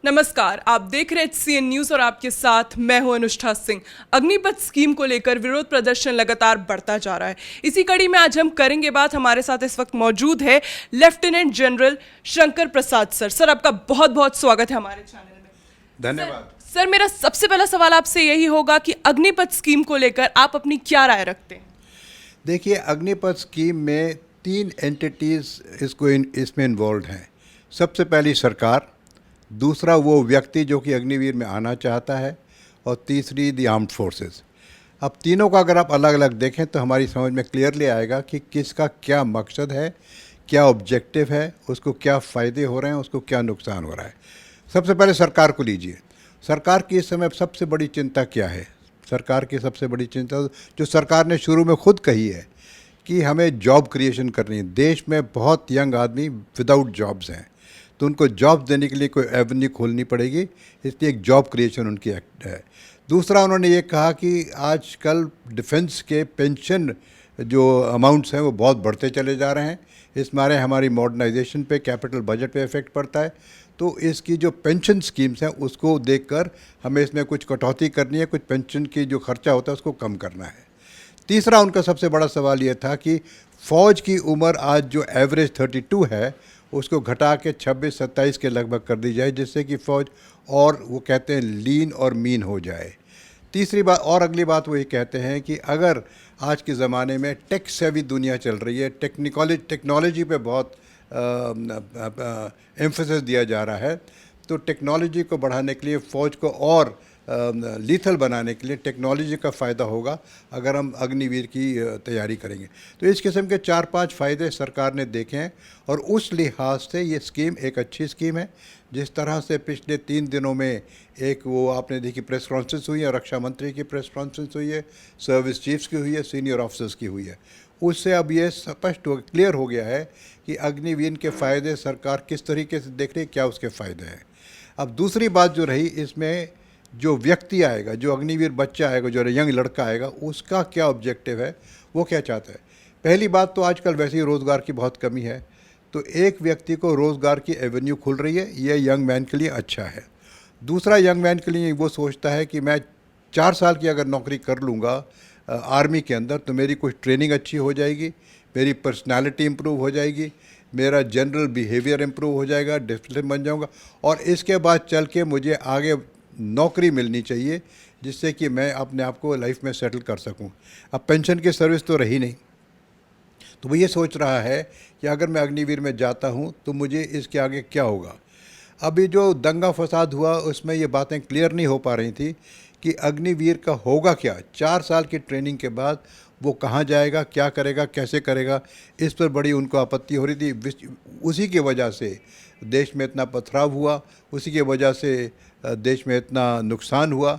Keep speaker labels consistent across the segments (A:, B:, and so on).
A: नमस्कार, आप देख रहे हैं HCN न्यूज और आपके साथ मैं हूं अनुष्ठा सिंह। अग्निपथ स्कीम को लेकर विरोध प्रदर्शन लगातार बढ़ता जा रहा है। इसी कड़ी में आज हम करेंगे बात। हमारे साथ इस वक्त मौजूद है lieutenant general Shankar Prasad sir. Sir, आपका बहुत बहुत स्वागत है हमारे चैनल में।
B: धन्यवाद।
A: सर, मेरा सबसे पहला सवाल आपसे यही होगा कि अग्निपथ स्कीम को लेकर आप अपनी क्या राय रखते हैं?
B: देखिए, अग्निपथ स्कीम में 3 एंटिटीज़ इसमें इन्वॉल्व हैं। सबसे पहली सरकार, दूसरा वो व्यक्ति जो कि अग्निवीर में आना चाहता है, और तीसरी द आर्म्ड फोर्सेस। अब तीनों का अगर आप अलग अलग देखें तो हमारी समझ में क्लियरली आएगा कि किसका क्या मकसद है, क्या ऑब्जेक्टिव है, उसको क्या फ़ायदे हो रहे हैं, उसको क्या नुकसान हो रहा है। सबसे पहले सरकार को लीजिए। सरकार की इस समय सबसे बड़ी चिंता क्या है? सरकार की सबसे बड़ी चिंता जो सरकार ने शुरू में खुद कही है कि हमें जॉब क्रिएशन करनी है। देश में बहुत यंग आदमी विदाउट जॉब्स हैं, तो उनको जॉब देने के लिए कोई एवेन्यू खोलनी पड़ेगी, इसलिए एक जॉब क्रिएशन उनकी एक्ट है। दूसरा, उन्होंने ये कहा कि आजकल डिफेंस के पेंशन जो अमाउंट्स हैं वो बहुत बढ़ते चले जा रहे हैं। इस मारे हमारी मॉडर्नाइजेशन पे, कैपिटल बजट पे इफ़ेक्ट पड़ता है। तो इसकी जो पेंशन स्कीम्स हैं उसको देखकर हमें इसमें कुछ कटौती करनी है, कुछ पेंशन की जो खर्चा होता है उसको कम करना है। तीसरा, उनका सबसे बड़ा सवाल ये था कि फ़ौज की उम्र आज जो एवरेज 32 है उसको घटा के 26-27 के लगभग कर दी जाए, जिससे कि फ़ौज और वो कहते हैं लीन और मीन हो जाए। तीसरी बात और अगली बात वो ये कहते हैं कि अगर आज के ज़माने में टेक सेवी दुनिया चल रही है, टेक्नोलॉजी पे बहुत एम्फेसिस दिया जा रहा है, तो टेक्नोलॉजी को बढ़ाने के लिए, फ़ौज को और लीथल बनाने के लिए टेक्नोलॉजी का फ़ायदा होगा अगर हम अग्निवीर की तैयारी करेंगे। तो इस किस्म के 4-5 फ़ायदे सरकार ने देखे हैं, और उस लिहाज से ये स्कीम एक अच्छी स्कीम है। जिस तरह से पिछले 3 दिनों में एक वो आपने देखी प्रेस कॉन्फ्रेंस हुई है, रक्षा मंत्री की प्रेस कॉन्फ्रेंस हुई है, सर्विस चीफ्स की हुई है, सीनियर ऑफिसर्स की हुई है, उससे अब ये स्पष्ट क्लियर हो गया है कि अग्निवीर के फ़ायदे सरकार किस तरीके से देख रही है, क्या उसके फ़ायदे हैं। अब दूसरी बात जो रही, इसमें जो व्यक्ति आएगा, जो अग्निवीर बच्चा आएगा, जो यंग लड़का आएगा, उसका क्या ऑब्जेक्टिव है, वो क्या चाहता है। पहली बात तो आजकल वैसे ही रोज़गार की बहुत कमी है, तो एक व्यक्ति को रोज़गार की एवेन्यू खुल रही है, ये यंग मैन के लिए अच्छा है। दूसरा, यंग मैन के लिए वो सोचता है कि मैं 4 साल की अगर नौकरी कर लूँगा आर्मी के अंदर, तो मेरी कुछ ट्रेनिंग अच्छी हो जाएगी, मेरी पर्सनालिटी इम्प्रूव हो जाएगी, मेरा जनरल बिहेवियर इम्प्रूव हो जाएगा, डिसिप्लिन बन जाऊँगा, और इसके बाद चल के मुझे आगे नौकरी मिलनी चाहिए जिससे कि मैं अपने आप को लाइफ में सेटल कर सकूं। अब पेंशन की सर्विस तो रही नहीं, तो वो ये सोच रहा है कि अगर मैं अग्निवीर में जाता हूं तो मुझे इसके आगे क्या होगा। अभी जो दंगा फसाद हुआ उसमें ये बातें क्लियर नहीं हो पा रही थी कि अग्निवीर का होगा क्या। 4 साल की ट्रेनिंग के बाद वो कहाँ जाएगा, क्या करेगा, कैसे करेगा, इस पर बड़ी उनको आपत्ति हो रही थी। उसी की वजह से देश में इतना पथराव हुआ, उसी की वजह से देश में इतना नुकसान हुआ।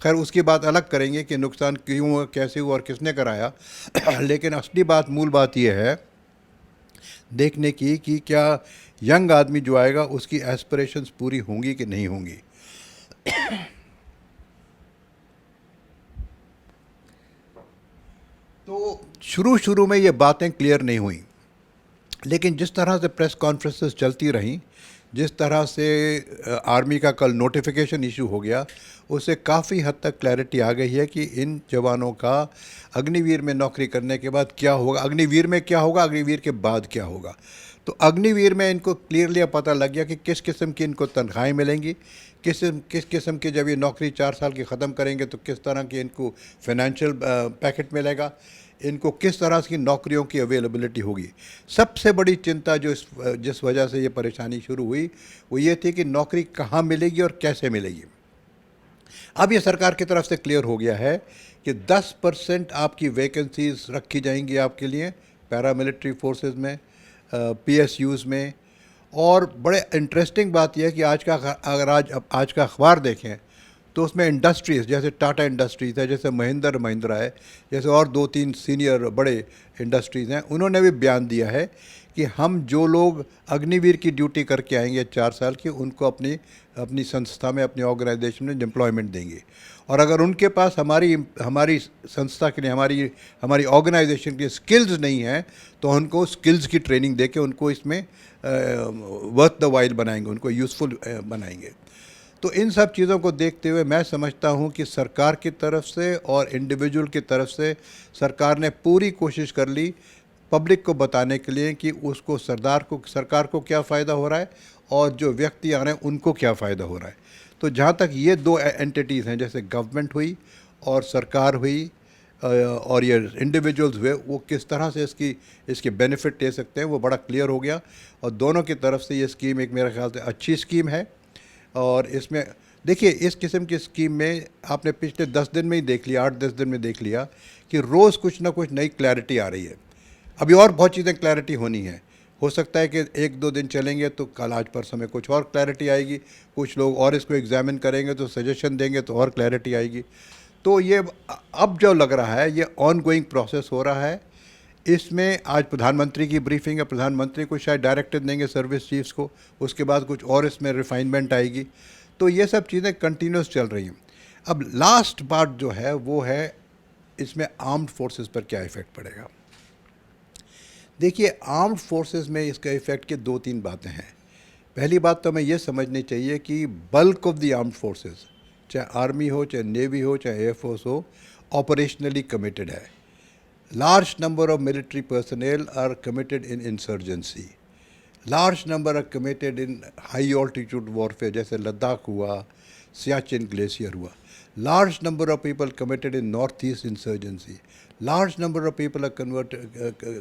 B: खैर, उसकी बात अलग करेंगे कि नुकसान क्यों हुआ, कैसे हुआ और किसने कराया। लेकिन असली बात, मूल बात यह है देखने की कि क्या यंग आदमी जो आएगा उसकी एस्पिरेशंस पूरी होंगी कि नहीं होंगी। तो शुरू में ये बातें क्लियर नहीं हुई, लेकिन जिस तरह से प्रेस कॉन्फ्रेंसेस चलती रहीं, जिस तरह से आर्मी का कल नोटिफिकेशन इशू हो गया, उससे काफ़ी हद तक क्लैरिटी आ गई है कि इन जवानों का अग्निवीर में नौकरी करने के बाद क्या होगा, अग्निवीर में क्या होगा, अग्निवीर के बाद क्या होगा। तो अग्निवीर में इनको क्लियरली पता लग गया कि किस किस्म की इनको तनख्वाहें मिलेंगी, किस किस्म की, जब ये नौकरी 4 साल की ख़त्म करेंगे तो किस तरह की इनको फाइनेंशियल पैकेट मिलेगा, इनको किस तरह की नौकरियों की अवेलेबिलिटी होगी। सबसे बड़ी चिंता जो जिस वजह से ये परेशानी शुरू हुई वो ये थी कि नौकरी कहाँ मिलेगी और कैसे मिलेगी। अब ये सरकार की तरफ से क्लियर हो गया है कि 10% आपकी वैकेंसीज रखी जाएंगी आपके लिए पैरामिलिट्री फोर्सेस में, पीएसयूज़ में। और बड़े इंटरेस्टिंग बात यह है कि अगर आज का अखबार देखें तो उसमें इंडस्ट्रीज़ जैसे टाटा इंडस्ट्रीज़ है, जैसे महिंद्रा है, जैसे और 2-3 सीनियर बड़े इंडस्ट्रीज़ हैं, उन्होंने भी बयान दिया है कि हम जो लोग अग्निवीर की ड्यूटी करके आएंगे 4 साल की, उनको अपनी अपनी संस्था में, अपनी ऑर्गेनाइजेशन में एम्प्लॉयमेंट देंगे। और अगर उनके पास हमारी हमारी संस्था के लिए, हमारी ऑर्गेनाइजेशन के लिए स्किल्स नहीं है, तो उनको स्किल्स की ट्रेनिंग देके उनको इसमें वर्थ द वाइल बनाएंगे, उनको यूज़फुल बनाएंगे। तो इन सब चीज़ों को देखते हुए मैं समझता हूँ कि सरकार की तरफ से और इंडिविजुअल की तरफ से सरकार ने पूरी कोशिश कर ली पब्लिक को बताने के लिए कि उसको सरकार को क्या फ़ायदा हो रहा है और जो व्यक्ति आ रहे हैं उनको क्या फ़ायदा हो रहा है। तो जहाँ तक ये दो एंटिटीज़ हैं, जैसे गवर्नमेंट हुई और सरकार हुई और ये इंडिविजुअल्स हुए, वो किस तरह से इसके बेनिफिट ले सकते हैं, वो बड़ा क्लियर हो गया। और दोनों की तरफ से ये स्कीम एक मेरे ख्याल से अच्छी स्कीम है। और इसमें देखिए, इस किस्म की स्कीम में आपने पिछले 10 दिन में ही देख लिया, 8-10 दिन में देख लिया कि रोज़ कुछ ना कुछ नई क्लैरिटी आ रही है। अभी और बहुत चीज़ें क्लैरिटी होनी है। हो सकता है कि 1-2 दिन चलेंगे तो कल आज परसों में कुछ और क्लैरिटी आएगी, कुछ लोग और इसको एग्जामिन करेंगे तो सजेशन देंगे तो और क्लैरिटी आएगी। तो ये अब जो लग रहा है ये ऑन गोइंग प्रोसेस हो रहा है। इसमें आज प्रधानमंत्री की ब्रीफिंग है, प्रधानमंत्री को शायद डायरेक्टिव देंगे सर्विस चीफ्स को, उसके बाद कुछ और इसमें रिफाइनमेंट आएगी। तो ये सब चीज़ें कंटिन्यूस चल रही हैं। अब लास्ट बात जो है वो है इसमें आर्म्ड फोर्सेस पर क्या इफ़ेक्ट पड़ेगा। देखिए, आर्म्ड फोर्सेस में इसका इफ़ेक्ट की 2-3 बातें हैं। पहली बात तो हमें ये समझनी चाहिए कि bulk of the armed forces, चाहे आर्मी हो, चाहे नेवी हो, चाहे एयरफोर्स हो, ऑपरेशनली कमिटेड है। Large number of military personnel are committed in insurgency. Large number are committed in high altitude warfare, जैसे लद्दाख हुआ, सियाचिन ग्लेशियर हुआ. Large number of people committed in northeast insurgency. Large number of people are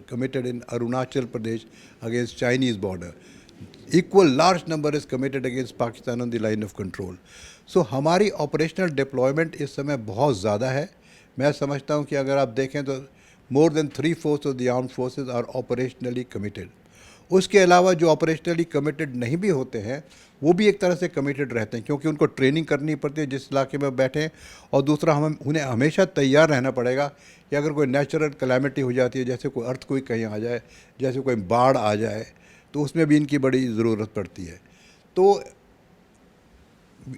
B: committed in Arunachal Pradesh against Chinese border. Equal large number is committed against Pakistan on the line of control. So हमारी operational deployment इस समय बहुत ज़्यादा है। मैं समझता हूँ कि अगर आप देखें तो more than 3/4 of the armed forces are operationally committed. उसके अलावा जो ऑपरेशनली कमिटेड नहीं भी होते हैं वो भी एक तरह से कमिटेड रहते हैं, क्योंकि उनको ट्रेनिंग करनी पड़ती है जिस इलाके में बैठे हैं। और दूसरा, हमें उन्हें हमेशा तैयार रहना पड़ेगा कि अगर कोई नेचुरल कैलामिटी हो जाती है, जैसे कोई अर्थक्वेक कहीं आ जाए, जैसे कोई बाढ़ आ जाए, तो उसमें भी इनकी बड़ी ज़रूरत पड़ती है। तो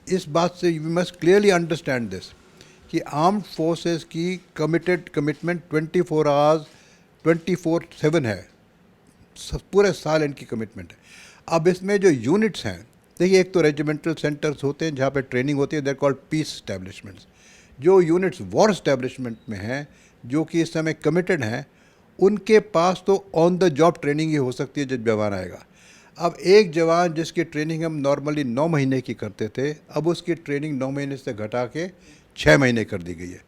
B: इस बात से we must clearly understand this कि आर्म्ड फोर्सेस की कमिटमेंट 24 आवर्स 24/7 है, पूरे साल इनकी कमिटमेंट है। अब इसमें जो यूनिट्स हैं, देखिए, एक तो रेजिमेंटल सेंटर्स होते हैं जहाँ पे ट्रेनिंग होती है, देयर कॉल्ड पीस एस्टेब्लिशमेंट्स। जो यूनिट्स वॉर एस्टेब्लिशमेंट में हैं, जो कि इस समय कमिटेड हैं, उनके पास तो ऑन द जॉब ट्रेनिंग ही हो सकती है जब जवान आएगा। अब एक जवान जिसकी ट्रेनिंग हम नॉर्मली 9 महीने की करते थे, अब उसकी ट्रेनिंग 9 महीने से घटा के 6 महीने कर दी गई है।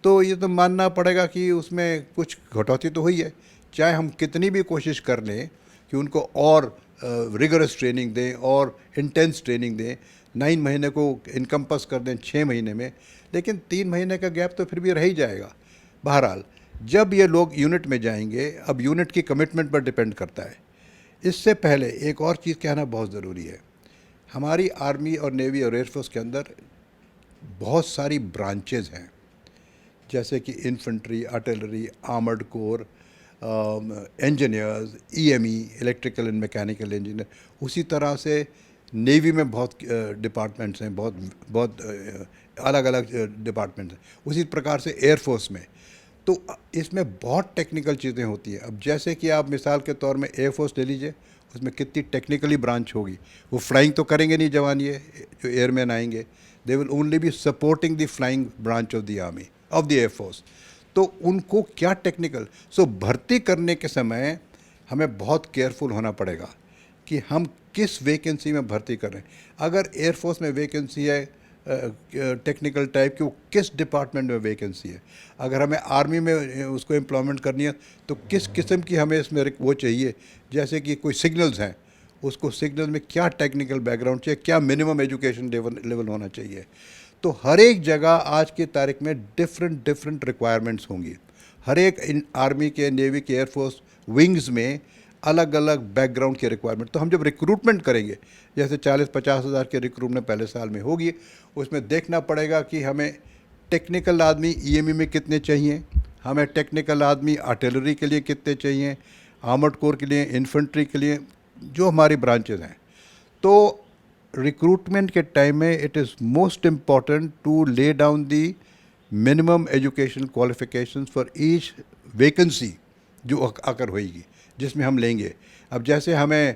B: तो ये तो मानना पड़ेगा कि उसमें कुछ कटौती तो हुई है, चाहे हम कितनी भी कोशिश कर लें कि उनको और रिगरस ट्रेनिंग दें और इंटेंस ट्रेनिंग दें, 9 महीने को इनकम्पस कर दें 6 महीने में, लेकिन 3 महीने का गैप तो फिर भी रह ही जाएगा। बहरहाल, जब ये लोग यूनिट में जाएंगे, अब यूनिट की कमिटमेंट पर डिपेंड करता है। इससे पहले एक और चीज़ कहना बहुत ज़रूरी है। हमारी आर्मी और नेवी और एयरफोर्स के अंदर बहुत सारी ब्रांचेज हैं, जैसे कि infantry, artillery, armoured corps, engineers, EME, electrical and mechanical engineer. उसी तरह से नेवी में बहुत डिपार्टमेंट्स हैं, बहुत अलग अलग डिपार्टमेंट्स हैं। उसी प्रकार से एयरफोर्स में, तो इसमें बहुत टेक्निकल चीज़ें होती हैं। अब जैसे कि आप मिसाल के तौर में एयरफोर्स ले लीजिए, उसमें कितनी टेक्निकली ब्रांच होगी। वो फ्लाइंग तो करेंगे नहीं जवान, ये जो एयरमैन आएंगे, they will only be supporting the flying branch of the army of the air force. तो उनको क्या टेक्निकल, भर्ती करने के समय हमें बहुत केयरफुल होना पड़ेगा कि हम किस वैकेंसी में भर्ती कर रहे हैं। अगर एयरफोर्स में वैकेंसी है टेक्निकल टाइप की, वो किस डिपार्टमेंट में वैकेंसी है। अगर हमें आर्मी में उसको एम्प्लॉयमेंट करनी है तो किस किस्म की हमें इसमें वो चाहिए। जैसे कि कोई सिग्नल्स हैं, उसको सिग्नल में क्या टेक्निकल बैकग्राउंड चाहिए, क्या मिनिमम एजुकेशन लेवल होना चाहिए। तो हर एक जगह आज की तारीख में डिफरेंट रिक्वायरमेंट्स होंगी। हर एक आर्मी के, नेवी के, एयरफोर्स विंग्स में अलग अलग बैकग्राउंड की रिक्वायरमेंट। तो हम जब रिक्रूटमेंट करेंगे, जैसे 40-50 हज़ार की रिक्रूटमेंट पहले साल में होगी, उसमें देखना पड़ेगा कि हमें टेक्निकल आदमी ईएमई में कितने चाहिए, हमें टेक्निकल आदमी आर्टिलरी के लिए कितने चाहिए, आर्मर्ड कोर के लिए, इन्फेंट्री के लिए, जो हमारी ब्रांचेज हैं। तो रिक्रूटमेंट के टाइम में it is most important to lay down the minimum educational qualifications for each vacancy जो आकर होएगी, जिसमें हम लेंगे। अब जैसे हमें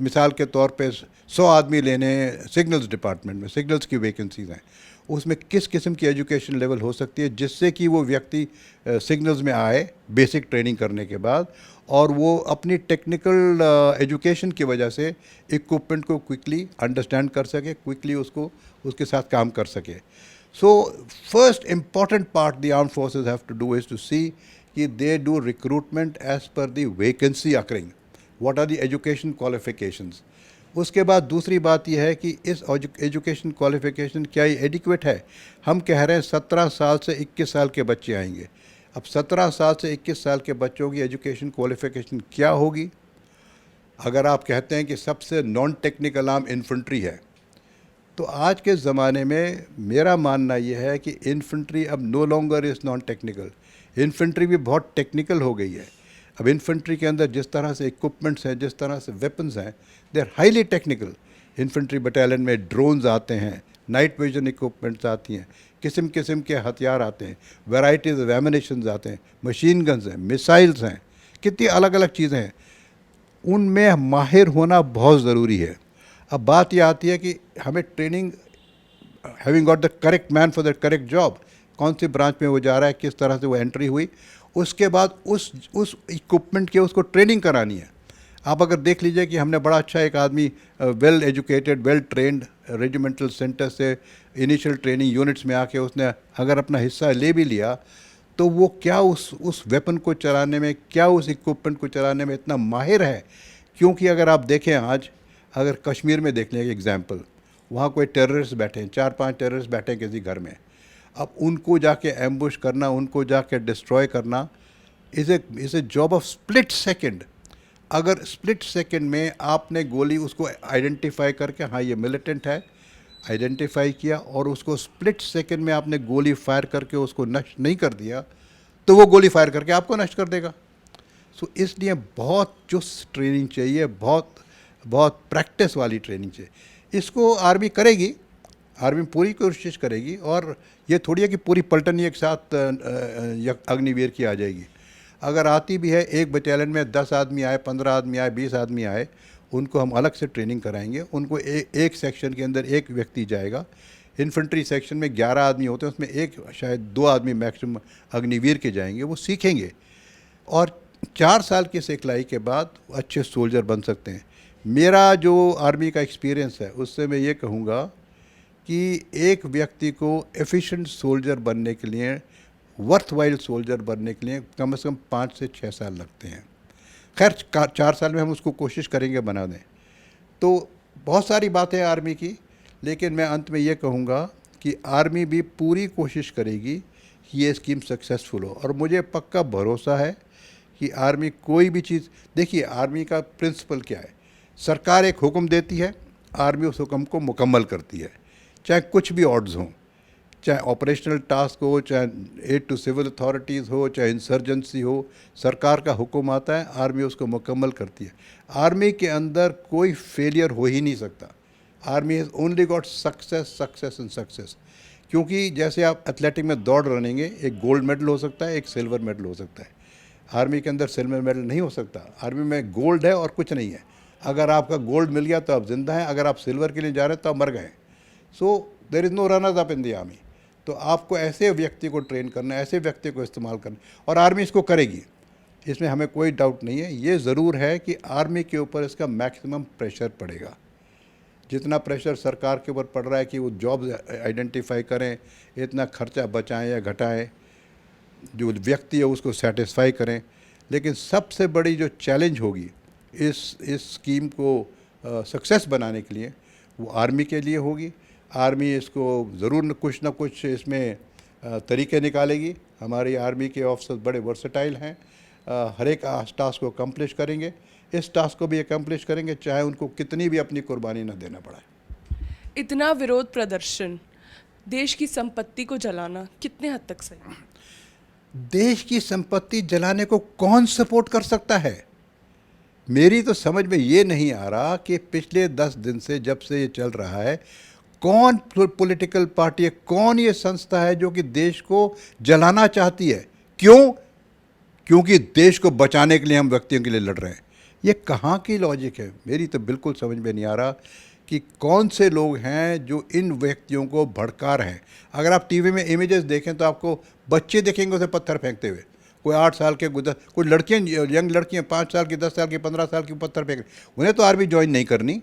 B: मिसाल के तौर पे 100 आदमी लेने हैं सिग्नल्स डिपार्टमेंट में, सिग्नल्स की वैकेंसीज हैं, उसमें किस किस्म की एजुकेशन लेवल हो सकती है जिससे कि वो व्यक्ति सिग्नल्स में आए बेसिक ट्रेनिंग करने के बाद, और वो अपनी टेक्निकल एजुकेशन की वजह से इक्विपमेंट को क्विकली अंडरस्टैंड कर सके, क्विकली उसके साथ काम कर सके। So first important part the armed forces have to do is to see कि they do recruitment as per the vacancy occurring, what are the education qualifications. उसके बाद दूसरी बात यह है कि इस एजुकेशन क्वालिफिकेशन क्या ये एडिक्वेट है। हम कह रहे हैं 17 साल से 21 साल के बच्चे आएंगे। अब 17 साल से 21 साल के बच्चों की एजुकेशन क्वालिफिकेशन क्या होगी? अगर आप कहते हैं कि सबसे नॉन टेक्निकल आर्म इन्फेंट्री है, तो आज के ज़माने में मेरा मानना यह है कि इन्फेंट्री अब no longer is non technical, infantry भी बहुत टेक्निकल हो गई है। अब इन्फेंट्री के अंदर जिस तरह से इक्विपमेंट्स हैं, जिस तरह से वेपन्स हैं, they are highly technical. Infantry battalion में ड्रोन्स आते हैं, नाइट विजन इक्विपमेंट्स आती हैं, किस्म किस्म के हथियार आते हैं, वैराइटीज़ ऑफ एमिनेशंस आते हैं, मशीन गन्स हैं, मिसाइल्स हैं, कितनी अलग अलग चीज़ें हैं। उनमें माहिर होना बहुत ज़रूरी है। अब बात यह आती है कि हमें training, having got the correct man for the correct job, कौन सी ब्रांच में वो जा रहा है, किस तरह से वो एंट्री हुई, उसके बाद उस इक्विपमेंट के उसको ट्रेनिंग करानी है। आप अगर देख लीजिए कि हमने बड़ा अच्छा एक आदमी well educated, well trained regimental centre से इनिशियल ट्रेनिंग यूनिट्स में आके उसने अगर अपना हिस्सा ले भी लिया, तो वो क्या उस वेपन को चलाने में, क्या उस इक्विपमेंट को चलाने में इतना माहिर है। क्योंकि अगर आप देखें आज, अगर कश्मीर में देख लें एक एग्जाम्पल, वहाँ कोई टेररिस्ट बैठे हैं, 4-5 टेररिस्ट बैठे हैं किसी घर में, अब उनको जाके एम्बुश करना, उनको जाके डिस्ट्रॉय करना is a job of split second. अगर स्प्लिट सेकंड में आपने गोली उसको आइडेंटिफाई करके, हाँ ये मिलिटेंट है, आइडेंटिफाई किया, और उसको स्प्लिट सेकंड में आपने गोली फायर करके उसको नष्ट नहीं कर दिया, तो वो गोली फायर करके आपको नष्ट कर देगा। सो इसलिए बहुत चुस्त ट्रेनिंग चाहिए, बहुत प्रैक्टिस वाली ट्रेनिंग चाहिए। इसको आर्मी करेगी, आर्मी पूरी कोशिश करेगी, और ये थोड़ी है कि पूरी पलटन एक साथ अग्निवीर की आ जाएगी। अगर आती भी है, एक बटालियन में 10 आदमी आए, 15 आदमी आए, 20 आदमी आए, उनको हम अलग से ट्रेनिंग कराएंगे। उनको एक सेक्शन के अंदर एक व्यक्ति जाएगा। इन्फेंट्री सेक्शन में 11 आदमी होते हैं, उसमें एक शायद 2 आदमी मैक्सिमम अग्निवीर के जाएंगे, वो सीखेंगे, और 4 साल की सिखलाई के बाद अच्छे सोल्जर बन सकते हैं। मेरा जो आर्मी का एक्सपीरियंस है उससे मैं ये कहूँगा कि एक व्यक्ति को एफिशिएंट सोल्जर बनने के लिए, वर्थ वाइल सोल्जर बनने के लिए कम से कम 5 से 6 साल लगते हैं। खैर 4 साल में हम उसको कोशिश करेंगे बना दें। तो बहुत सारी बातें आर्मी की, लेकिन मैं अंत में ये कहूँगा कि आर्मी भी पूरी कोशिश करेगी कि ये स्कीम सक्सेसफुल हो, और मुझे पक्का भरोसा है कि आर्मी कोई भी चीज़, देखिए आर्मी का प्रिंसिपल क्या है, सरकार एक हुक्म देती है, आर्मी उस हुक्म को मुकम्मल करती है, चाहे कुछ भी ऑर्डर्स हों, चाहे ऑपरेशनल टास्क हो, चाहे एड टू सिविल अथॉरिटीज़ हो, चाहे इंसर्जेंसी हो, सरकार का हुक्म आता है, आर्मी उसको मुकम्मल करती है। आर्मी के अंदर कोई फेलियर हो ही नहीं सकता। Army has only got success, success and success. क्योंकि जैसे आप एथलेटिक में दौड़ रनेंगे, एक गोल्ड मेडल हो सकता है, एक सिल्वर मेडल हो सकता है। आर्मी के अंदर सिल्वर मेडल नहीं हो सकता। आर्मी में गोल्ड है और कुछ नहीं है। अगर आपका गोल्ड मिल गया तो आप जिंदा हैं, अगर आप सिल्वर के लिए जा रहे हैं तो आप मर गए। So there is no runners up in the army. तो आपको ऐसे व्यक्ति को ट्रेन करना, ऐसे व्यक्ति को इस्तेमाल करना, और आर्मी इसको करेगी, इसमें हमें कोई डाउट नहीं है। ये ज़रूर है कि आर्मी के ऊपर इसका मैक्सिमम प्रेशर पड़ेगा। जितना प्रेशर सरकार के ऊपर पड़ रहा है कि वो जॉब आइडेंटिफाई करें, इतना खर्चा बचाएं या घटाएं, जो व्यक्ति है उसको सेटिस्फाई करें, लेकिन सबसे बड़ी जो चैलेंज होगी इस स्कीम को सक्सेस बनाने के लिए, वो आर्मी के लिए होगी। आर्मी इसको ज़रूर कुछ ना कुछ इसमें तरीके निकालेगी। हमारी आर्मी के ऑफिसर्स बड़े वर्सेटाइल हैं, हर एक टास्क को अकम्प्लिश करेंगे, इस टास्क को भी अकम्प्लिश करेंगे, चाहे उनको कितनी भी अपनी कुर्बानी ना देना पड़े।
A: इतना विरोध प्रदर्शन, देश की संपत्ति को जलाना कितने हद तक सही है?
B: देश की संपत्ति जलाने को कौन सपोर्ट कर सकता है? मेरी तो समझ में ये नहीं आ रहा कि पिछले 10 दिन से जब से ये चल रहा है, कौन पॉलिटिकल पार्टी है, कौन ये संस्था है जो कि देश को जलाना चाहती है? क्यों? क्योंकि देश को बचाने के लिए हम व्यक्तियों के लिए लड़ रहे हैं। ये कहाँ की लॉजिक है? मेरी तो बिल्कुल समझ में नहीं आ रहा कि कौन से लोग हैं जो इन व्यक्तियों को भड़का रहे हैं। अगर आप टीवी में इमेजेस देखें तो आपको बच्चे देखेंगे उसे पत्थर फेंकते हुए, कोई 8 साल के कोई लड़कियाँ, यंग लड़कियाँ 5 साल की, 10 साल की, 15 साल की पत्थर फेंक रही। उन्हें तो आर्मी ज्वाइन नहीं करनी,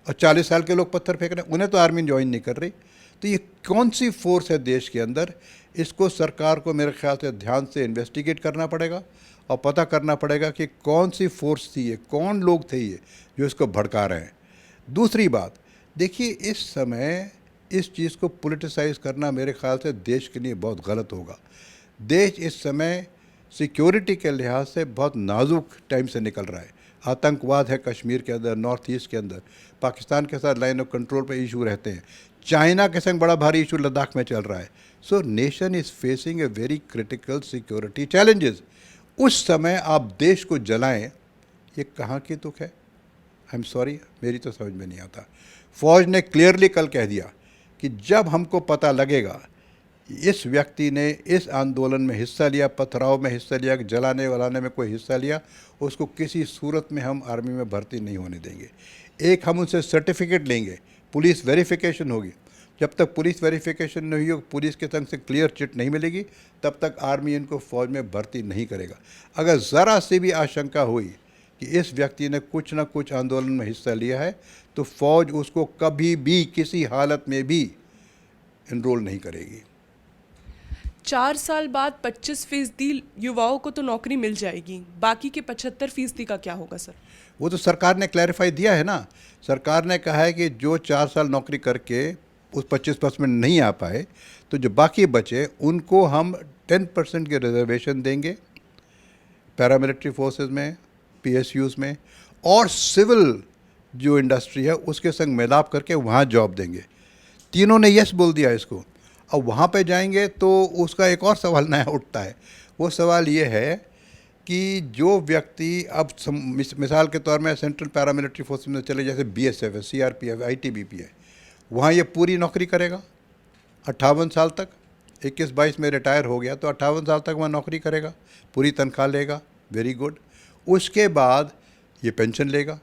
B: और 40 साल के लोग पत्थर फेंक रहे हैं, उन्हें तो आर्मी ज्वाइन नहीं कर रही। तो ये कौन सी फोर्स है देश के अंदर? इसको सरकार को मेरे ख्याल से ध्यान से इन्वेस्टिगेट करना पड़ेगा और पता करना पड़ेगा कि कौन सी फोर्स थी ये, कौन लोग थे ये जो इसको भड़का रहे हैं। दूसरी बात, देखिए इस समय इस चीज़ को पॉलिटिसाइज करना मेरे ख्याल से देश के लिए बहुत गलत होगा। देश इस समय सिक्योरिटी के लिहाज से बहुत नाजुक टाइम से निकल रहा है। आतंकवाद है कश्मीर के अंदर, नॉर्थ ईस्ट के अंदर, पाकिस्तान के साथ लाइन ऑफ कंट्रोल पे इशू रहते हैं, चाइना के संग बड़ा भारी इशू लद्दाख में चल रहा है। So nation is facing a very critical security challenges. उस समय आप देश को जलाएं, ये कहाँ की तुक है? आई एम सॉरी, मेरी तो समझ में नहीं आता। फौज ने क्लियरली कल कह दिया कि जब हमको पता लगेगा इस व्यक्ति ने इस आंदोलन में हिस्सा लिया, पथराव में हिस्सा लिया, जलाने वलाने में कोई हिस्सा लिया, उसको किसी सूरत में हम आर्मी में भर्ती नहीं होने देंगे। एक हम उनसे सर्टिफिकेट लेंगे, पुलिस वेरिफिकेशन होगी। जब तक पुलिस वेरिफिकेशन नहीं होगी, पुलिस के संग से क्लियर चिट नहीं मिलेगी, तब तक आर्मी इनको फ़ौज में भर्ती नहीं करेगा। अगर ज़रा सी भी आशंका हुई कि इस व्यक्ति ने कुछ ना कुछ आंदोलन में हिस्सा लिया है, तो फ़ौज उसको कभी भी किसी हालत में भी इनरोल नहीं करेगी।
A: 4 साल बाद 25% युवाओं को तो नौकरी मिल जाएगी, बाकी के 75% का क्या होगा सर?
B: वो तो सरकार ने क्लैरिफाई दिया है ना। सरकार ने कहा है कि जो 4 साल नौकरी करके उस 25% नहीं आ पाए, तो जो बाकी बचे उनको हम 10% के रिजर्वेशन देंगे पैरामिलिट्री फोर्सेस में, पीएसयूज़ में, और सिविल जो इंडस्ट्री है उसके संग मिलाप करके वहाँ जॉब देंगे। तीनों ने यस बोल दिया इसको। अब वहाँ पे जाएंगे तो उसका एक और सवाल नया उठता है। वो सवाल ये है कि जो व्यक्ति अब मिसाल के तौर में सेंट्रल पैरामिलिट्री फोर्स में चले, जैसे बीएसएफ है, सीआरपीएफ, आईटीबीपी है, वहाँ ये पूरी नौकरी करेगा 58 साल तक। 21-22 में रिटायर हो गया तो 58 साल तक वहाँ नौकरी करेगा, पूरी तनख्वाह लेगा, वेरी गुड। उसके बाद ये पेंशन लेगा।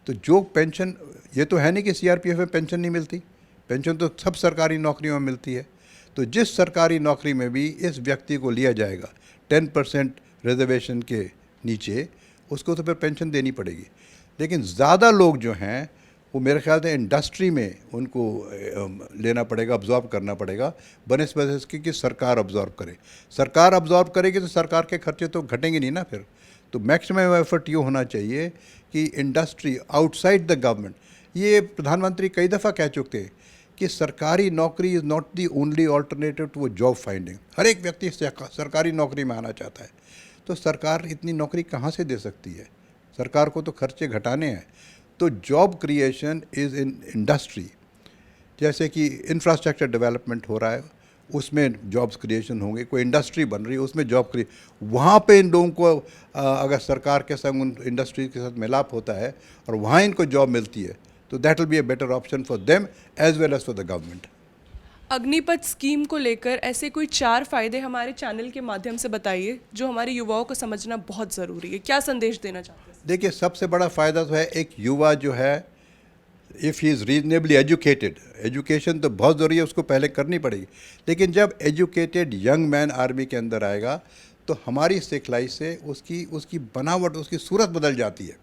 B: तो जो पेंशन, ये तो है नहीं कि सीआरपीएफ में पेंशन नहीं मिलती, पेंशन तो सब सरकारी नौकरियों में मिलती है। तो जिस सरकारी नौकरी में भी इस व्यक्ति को लिया जाएगा 10% रिजर्वेशन के नीचे, उसको तो फिर पेंशन देनी पड़ेगी। लेकिन ज़्यादा लोग जो हैं वो मेरे ख्याल से इंडस्ट्री में उनको लेना पड़ेगा, अब्जॉर्ब करना पड़ेगा, बनस्पत इसकी कि सरकार अब्जॉर्ब करे। सरकार अब्जॉर्ब करेगी तो सरकार के खर्चे तो घटेंगे नहीं ना फिर। तो मैक्सिमम एफर्ट ये होना चाहिए कि इंडस्ट्री आउटसाइड द गवर्नमेंट, ये प्रधानमंत्री कई दफ़ा कह चुके हैं कि सरकारी नौकरी is not the only alternative to job finding. हर एक व्यक्ति सरकारी नौकरी में आना चाहता है, तो सरकार इतनी नौकरी कहाँ से दे सकती है? सरकार को तो खर्चे घटाने हैं। तो job creation is in industry, जैसे कि इंफ्रास्ट्रक्चर डेवलपमेंट हो रहा है, उसमें जॉब्स क्रिएशन होंगे, कोई इंडस्ट्री बन रही है उसमें जॉब क्रिए, वहाँ पे इन लोगों को अगर सरकार के संग उन इंडस्ट्री के साथ मिलाप होता है और वहाँ इनको जॉब मिलती है, तो that will be a better option for them as well as for the government.
A: Agnipath scheme को लेकर ऐसे कोई 4 फायदे हमारे चैनल के माध्यम से बताइए जो हमारे युवाओं को समझना बहुत ज़रूरी है। क्या संदेश देना चाहते हैं?
B: देखिए, सबसे बड़ा फ़ायदा तो है, एक युवा जो है, if he is reasonably educated, education तो बहुत ज़रूरी है, उसको पहले करनी पड़ेगी, लेकिन जब एजुकेटेड यंग मैन आर्मी के अंदर आएगा तो हमारी सिखलाई से उसकी बनावट, उसकी सूरत बदल जाती है,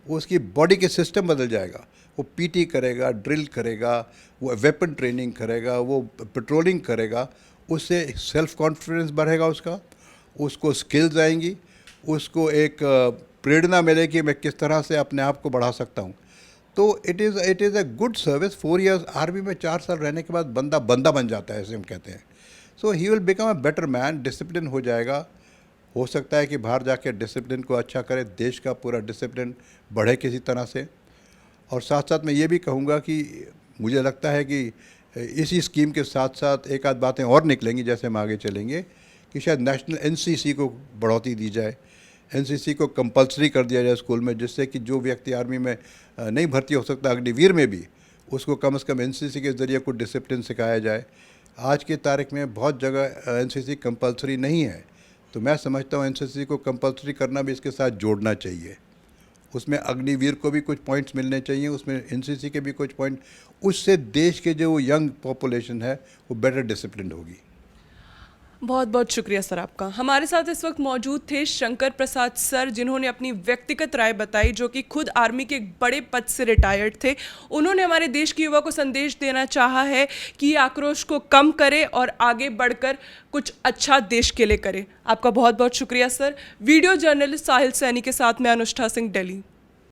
B: उसकी बॉडी के सिस्टम बदल जाएगा। वो पीटी करेगा, ड्रिल करेगा, वो वेपन ट्रेनिंग करेगा, वो पेट्रोलिंग करेगा, उससे सेल्फ कॉन्फिडेंस बढ़ेगा, उसको स्किल्स आएंगी, उसको एक प्रेरणा मिलेगी कि मैं किस तरह से अपने आप को बढ़ा सकता हूँ। तो it is a good service. 4 years army में 4 साल रहने के बाद बंदा बन जाता है, ऐसे हम कहते हैं। So he will become a better man, discipline हो जाएगा। हो सकता है कि बाहर जाके डिसिप्लिन को अच्छा करे, देश का पूरा डिसिप्लिन बढ़े किसी तरह से। और साथ साथ मैं ये भी कहूँगा कि मुझे लगता है कि इसी स्कीम के साथ साथ एक आध बातें और निकलेंगी जैसे हम आगे चलेंगे, कि शायद नेशनल एनसीसी को बढ़ोतरी दी जाए, एनसीसी को कंपलसरी कर दिया जाए स्कूल में, जिससे कि जो व्यक्ति आर्मी में नहीं भर्ती हो सकता अग्निवीर में भी, उसको कम से कम एनसीसी के ज़रिए कुछ डिसिप्लिन सिखाया जाए। आज की तारीख में बहुत जगह एनसीसी कंपलसरी नहीं है, तो मैं समझता हूँ एनसीसी को कंपलसरी करना भी इसके साथ जोड़ना चाहिए। उसमें अग्निवीर को भी कुछ पॉइंट्स मिलने चाहिए, उसमें एनसीसी के भी कुछ पॉइंट, उससे देश के जो यंग पॉपुलेशन है वो बेटर डिसिप्लिन होगी।
A: बहुत बहुत शुक्रिया सर आपका। हमारे साथ इस वक्त मौजूद थे शंकर प्रसाद सर, जिन्होंने अपनी व्यक्तिगत राय बताई, जो कि खुद आर्मी के एक बड़े पद से रिटायर्ड थे। उन्होंने हमारे देश के युवा को संदेश देना चाहा है कि ये आक्रोश को कम करे और आगे बढ़कर कुछ अच्छा देश के लिए करे। आपका बहुत बहुत शुक्रिया सर। वीडियो जर्नलिस्ट साहिल सैनी के साथ मैं अनुष्ठा सिंह, दिल्ली।